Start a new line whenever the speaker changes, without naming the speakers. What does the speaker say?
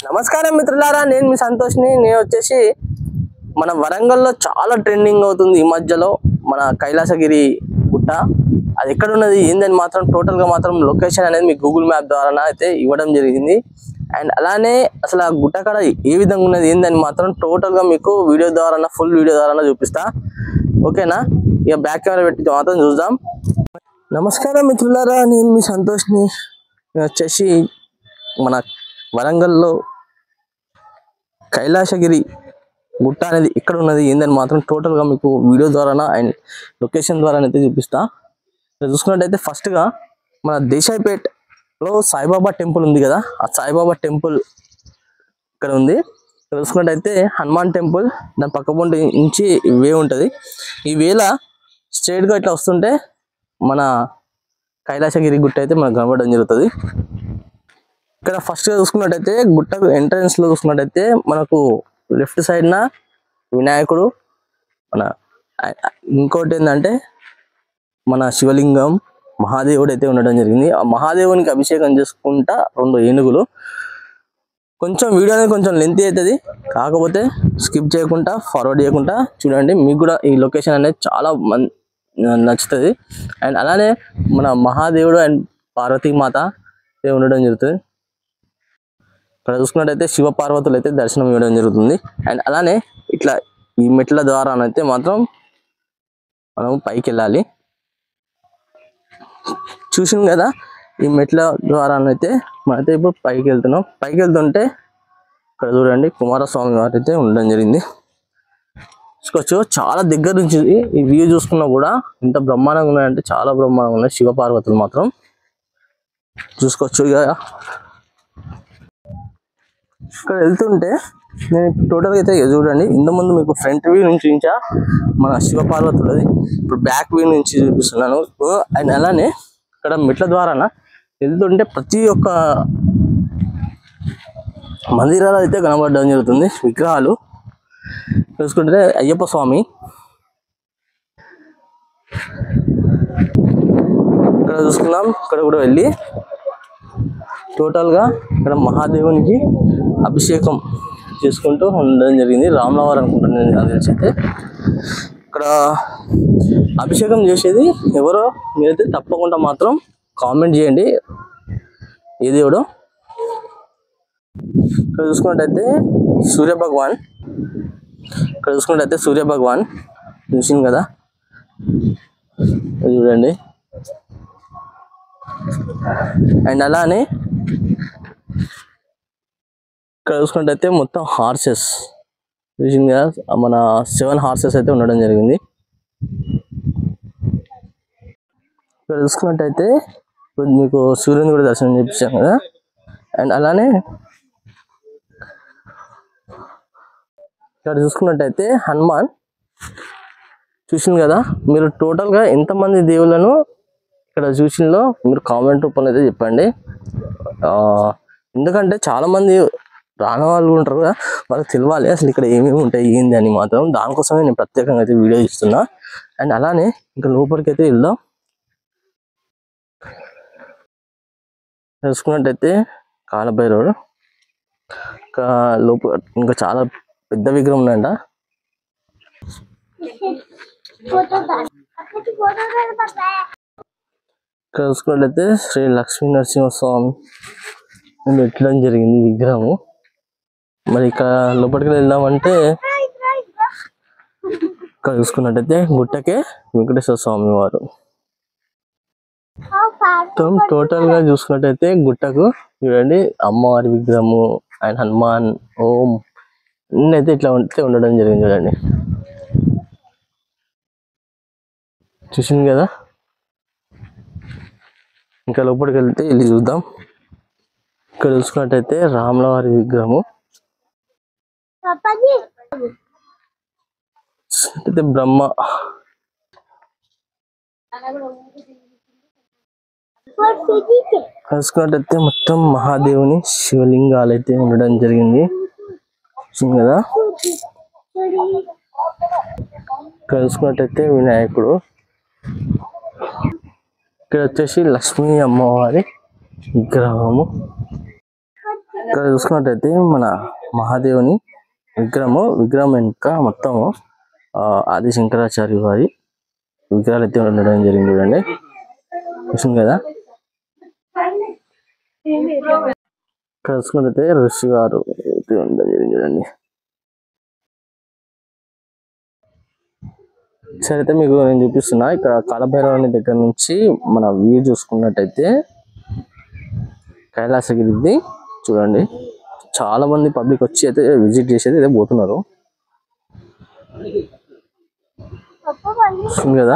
నమస్కారం మిత్రులారా, నేను మీ సంతోష్ని. నేను వచ్చేసి మన వరంగల్లో చాలా ట్రెండింగ్ అవుతుంది ఈ మధ్యలో మన కైలాసగిరి గుట్ట. అది ఎక్కడ ఉన్నది ఏందని మాత్రం టోటల్గా మాత్రం లొకేషన్ అనేది మీకు గూగుల్ మ్యాప్ ద్వారా అయితే ఇవ్వడం జరిగింది. అండ్ అలానే అసలు ఆ గుట్ట కాడ ఏ విధంగా ఉన్నది ఏందని మాత్రం టోటల్గా మీకు వీడియో ద్వారా ఫుల్ వీడియో ద్వారా చూపిస్తా. ఓకేనా? ఇక బ్యాక్ కెమెరా పెట్టి మాత్రం చూద్దాం. నమస్కారం మిత్రులారా, నేను మీ సంతోష్ని. వచ్చేసి మన వరంగల్లో కైలాసగిరి గుట్ట అనేది ఎక్కడ ఉన్నది ఏందని మాత్రం టోటల్గా మీకు వీడియో ద్వారా అండ్ లొకేషన్ ద్వారా అయితే చూపిస్తా. చూసుకున్నట్టయితే ఫస్ట్గా మన దేశాయిపేటలో సాయిబాబా టెంపుల్ ఉంది కదా, ఆ సాయిబాబా టెంపుల్ ఇక్కడ ఉంది. చూసుకున్నట్టయితే హనుమాన్ టెంపుల్ దాని పక్కపొంటి నుంచి వే ఉంటుంది. ఈ వేల స్ట్రైట్గా ఇట్లా వస్తుంటే మన కైలాసగిరి గుట్ట అయితే మనకు కనబడడం జరుగుతుంది. ఇక్కడ ఫస్ట్గా చూసుకున్నట్టయితే గుట్టకు ఎంట్రన్స్లో చూసుకున్నట్టయితే మనకు లెఫ్ట్ సైడ్న వినాయకుడు, మన ఇంకోటి ఏంటంటే మన శివలింగం, మహాదేవుడు అయితే ఉండడం జరిగింది. ఆ మహాదేవునికి అభిషేకం చేసుకుంటా 2 ఏనుగులు. కొంచెం వీడియో అనేది కొంచెం లెంత్ అవుతుంది, కాకపోతే స్కిప్ చేయకుండా ఫార్వర్డ్ చేయకుండా చూడండి. మీకు కూడా ఈ లొకేషన్ అనేది చాలా నచ్చుతుంది. అండ్ అలానే మన మహాదేవుడు అండ్ పార్వతీమాత ఉండడం జరుగుతుంది. ఇక్కడ చూసుకున్నట్టయితే శివ పార్వతులు అయితే దర్శనం ఇవ్వడం జరుగుతుంది. అండ్ అలానే ఇట్లా ఈ మెట్ల ద్వారా అయితే మాత్రం మనం పైకి వెళ్ళాలి. చూసాం కదా, ఈ మెట్ల ద్వారా అయితే మనమైతే ఇప్పుడు పైకి వెళ్తున్నాం. పైకి వెళ్తుంటే ఇక్కడ చూడండి కుమారస్వామి వారు అయితే ఉండడం జరిగింది. చూసుకోవచ్చు, చాలా దగ్గర నుంచి ఈ వ్యూ చూసుకున్నా కూడా ఎంత బ్రహ్మాండంగా ఉన్నాయంటే చాలా బ్రహ్మాండంగా ఉన్నాయి. శివ పార్వతులు మాత్రం చూసుకోవచ్చు. ఇక ఇక్కడ వెళ్తుంటే నేను టోటల్గా అయితే చూడండి, ఇంతకుముందు మీకు ఫ్రంట్ వ్యూ నుంచి మన శివ పార్వతులది, ఇప్పుడు బ్యాక్ వ్యూ నుంచి చూపిస్తున్నాను. అండ్ అలానే ఇక్కడ మెట్ల ద్వారా వెళ్తుంటే ప్రతి ఒక్క మందిరాలు అయితే కనబడడం జరుగుతుంది. విగ్రహాలు చూసుకుంటే అయ్యప్ప స్వామి ఇక్కడ చూసుకున్నాం. ఇక్కడ కూడా వెళ్ళి టోటల్గా ఇక్కడ మహాదేవునికి అభిషేకం చేసుకుంటూ ఉండడం జరిగింది. రామలవారు అనుకుంటున్నాను నాకు తెలిసి. అయితే ఇక్కడ అభిషేకం చేసేది ఎవరో మీరైతే తప్పకుండా మాత్రం కామెంట్ చేయండి ఏ దేవుడో. ఇక్కడ చూసుకున్నట్టయితే సూర్య భగవాన్, ఇక్కడ చూసుకున్నట్టయితే సూర్య భగవాన్ చూసింది కదా, చూడండి. అండ్ అలానే ఇక్కడ చూసుకున్నట్టయితే మొత్తం హార్సెస్ చూసింది కదా, మన 7 హార్సెస్ అయితే ఉండడం జరిగింది. ఇక్కడ చూసుకున్నట్టయితే ఇప్పుడు మీకు సూర్యుని కూడా దర్శనం చేయించాం కదా. అండ్ అలానే ఇక్కడ చూసుకున్నట్టయితే హనుమాన్ చూసింది కదా. మీరు టోటల్గా ఎంతమంది దేవుళ్ళను ఇక్కడ చూసిందో మీరు కామెంట్ రూపంలో అయితే చెప్పండి. ఎందుకంటే చాలామంది రాని వాళ్ళు ఉంటారు కదా, వాళ్ళకి తెలియాలి అసలు ఇక్కడ ఏమేమి ఉంటాయి ఏంది అని మాత్రం. దానికోసమే నేను ప్రత్యేకంగా అయితే వీడియో ఇస్తున్నా. అండ్ అలానే ఇంకా లోపలికి అయితే వెళ్దాం. చూసుకున్నట్టయితే కాలభైరవుడు, ఇంకా లోపల ఇంకా చాలా పెద్ద విగ్రహం ఉందంట. ఇక్కడ చూసుకున్నట్లయితే శ్రీ లక్ష్మీ నరసింహస్వామి పెట్టడం జరిగింది విగ్రహము. మరి ఇక్కడ లోపలికి వెళ్దామంటే ఇక్కడ చూసుకున్నట్టయితే గుట్టకే వెంకటేశ్వర స్వామి వారు. టోటల్ గా చూసుకున్నట్టయితే గుట్టకు చూడండి అమ్మవారి విగ్రహము అండ్ హనుమాన్ ఓం అన్నీ అయితే ఇట్లా ఉండడం జరిగింది. చూడండి, చూసింది కదా. ఇంకా లోపలికి వెళ్తే వెళ్ళి చూద్దాం. ఇక్కడ చూసుకున్నట్టయితే రాములవారి విగ్రహము, అయితే బ్రహ్మ చూసుకున్నట్టయితే మొత్తం మహాదేవుని శివలింగాలు అయితే ఉండడం జరిగింది కదా. ఇక్కడ చూసుకున్నట్టయితే వినాయకుడు, ఇక్కడ వచ్చేసి లక్ష్మీ అమ్మవారి విగ్రహము. ఇక్కడ చూసుకున్నట్టయితే మన మహాదేవుని విగ్రహం వెనుక మొత్తం ఆది శంకరాచార్య వారి విగ్రహాలు అయితే ఉండడం జరిగింది చూడండి. చూసింది కదా. ఇక్కడ చూసుకున్నట్టయితే ఋషి గారు ఉండడం జరిగింది చూడండి. సరే అయితే మీకు నేను చూపిస్తున్నా. ఇక్కడ కాలభైరవుని దగ్గర నుంచి మన వ్యూ చూసుకున్నట్టయితే కైలాసగిరిది చూడండి. చాలా మంది పబ్లిక్ వచ్చి అయితే విజిట్ చేసేది అయితే పోతున్నారు కదా.